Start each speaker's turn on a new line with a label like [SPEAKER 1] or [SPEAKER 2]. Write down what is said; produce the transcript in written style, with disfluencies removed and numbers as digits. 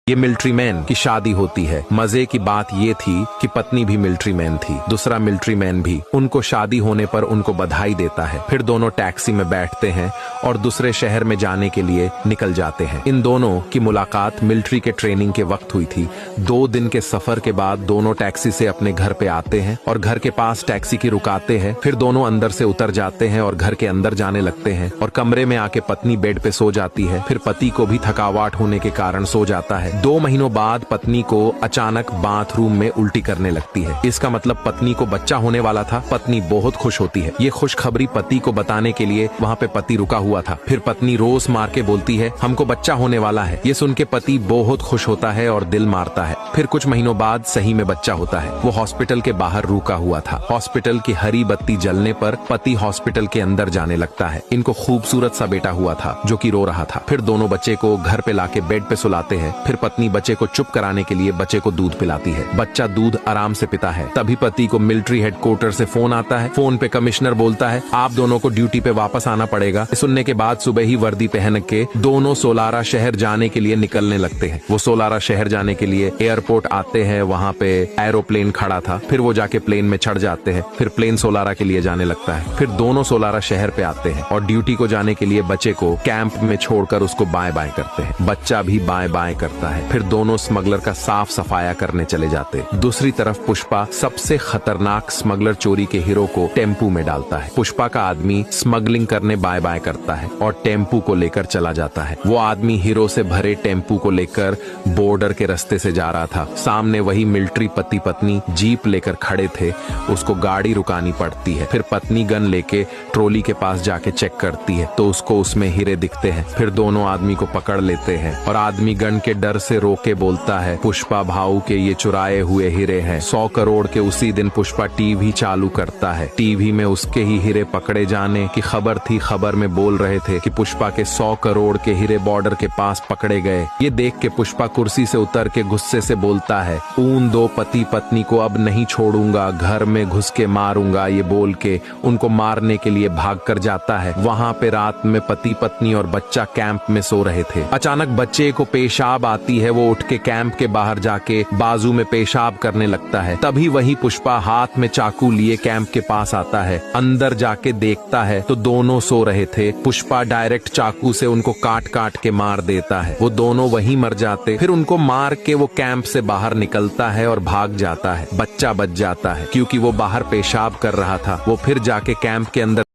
[SPEAKER 1] ये military man की शादी होती है। मजे की बात ये थी कि पत्नी भी मिलिट्री मैन थी, दूसरा मिलिट्री मैन भी। उनको शादी होने पर उनको बधाई देता है। फिर दोनों टैक्सी में बैठते हैं और दूसरे शहर में जाने के लिए निकल जाते हैं। इन दोनों की मुलाकात मिलिट्री के ट्रेनिंग के वक्त हुई थी। 2 दिन के सफर के बाद दोनों टैक्सी से अपने घर पे आते हैं और घर के पास टैक्सी की रुकाते हैं। फिर दोनों अंदर से उतर जाते हैं और घर के अंदर जाने लगते हैं और कमरे में आके पत्नी बेड पे सो जाती है। फिर पति को भी थकावट होने के कारण सो जाता है। 2 महीनों बाद पत्नी को अचानक बाथरूम में उल्टी करने लगती है। इसका मतलब पत्नी को बच्चा होने वाला था। पत्नी बहुत खुश होती है। ये खुशखबरी पति को बताने के लिए वहाँ पे पति रुका हुआ था। फिर पत्नी रोज मार के बोलती है, हमको बच्चा होने वाला है। ये सुन के पति बहुत खुश होता है और दिल मारता है। फिर कुछ महीनों बाद सही में बच्चा होता है। वो हॉस्पिटल के बाहर रुका हुआ था। हॉस्पिटल की हरी बत्ती जलने पर पति हॉस्पिटल के अंदर जाने लगता है। इनको खूबसूरत सा बेटा हुआ था जो कि रो रहा था। फिर दोनों बच्चे को घर पे लाके बेड पे सुलाते हैं। फिर पत्नी बच्चे को चुप कराने के लिए बच्चे को दूध पिलाती है। बच्चा दूध आराम से पीता है। तभी पति को मिलिट्री हेडक्वार्टर से फोन आता है। फोन पे कमिश्नर बोलता है, आप दोनों को ड्यूटी पे वापस आना पड़ेगा। सुनने के बाद सुबह ही वर्दी पहन के दोनों सोलारा शहर जाने के लिए निकलने लगते हैं। वो सोलारा शहर जाने के लिए एयरपोर्ट आते हैं। वहाँ पे एरोप्लेन खड़ा था। फिर वो जाके प्लेन में चढ़ जाते हैं। फिर प्लेन सोलारा के लिए जाने लगता है। फिर दोनों सोलारा शहर पे आते हैं और ड्यूटी को जाने के लिए बच्चे को कैंप में छोड़कर उसको बाय बाय करते हैं। बच्चा भी बाय बाय करता है। फिर दोनों स्मगलर का साफ सफाया करने चले जाते। दूसरी तरफ पुष्पा सबसे खतरनाक स्मगलर चोरी के हीरो को टेम्पू में डालता है। पुष्पा का आदमी स्मगलिंग करने बाय बाय करता है और टेम्पू को लेकर चला जाता है। वो आदमी हीरो से भरे टेम्पू को लेकर बॉर्डर के रास्ते से जा रहा था। सामने वही मिलिट्री पति पत्नी जीप लेकर खड़े थे। उसको गाड़ी रुकानी पड़ती है। फिर पत्नी गन लेके ट्रॉली के पास जाके चेक करती है तो उसको उसमें हीरे दिखते हैं। फिर दोनों आदमी को पकड़ लेते हैं और आदमी गन के डर से रोके बोलता है, पुष्पा भाऊ के ये चुराए हुए हीरे हैं। 100 करोड़ के। उसी दिन पुष्पा टीवी चालू करता है। टीवी में उसके ही हीरे पकड़े जाने की खबर थी। खबर में बोल रहे थे कि पुष्पा के 100 करोड़ के हीरे बॉर्डर के पास पकड़े गए। ये देख के पुष्पा कुर्सी से उतर के गुस्से से बोलता है, उन 2 पति पत्नी को अब नहीं छोड़ूंगा, घर में घुस के मारूंगा। ये बोल के उनको मारने के लिए भाग कर जाता है। वहाँ पे रात में पति पत्नी और बच्चा कैंप में सो रहे थे। अचानक बच्चे को पेशाब आती है। वो उठ के कैंप के बाहर जाके बाजू में पेशाब करने लगता है। तभी वही पुष्पा हाथ में चाकू लिए कैंप के पास आता है। अंदर जाके देखता है तो दोनों सो रहे थे। पुष्पा डायरेक्ट चाकू से उनको काट काट के मार देता है। वो दोनों वहीं मर जाते। फिर उनको मार के वो कैंप से बाहर निकलता है और भाग जाता है। बच्चा बच जाता है क्योंकि वो बाहर पेशाब कर रहा था। वो फिर जाके कैंप के अंदर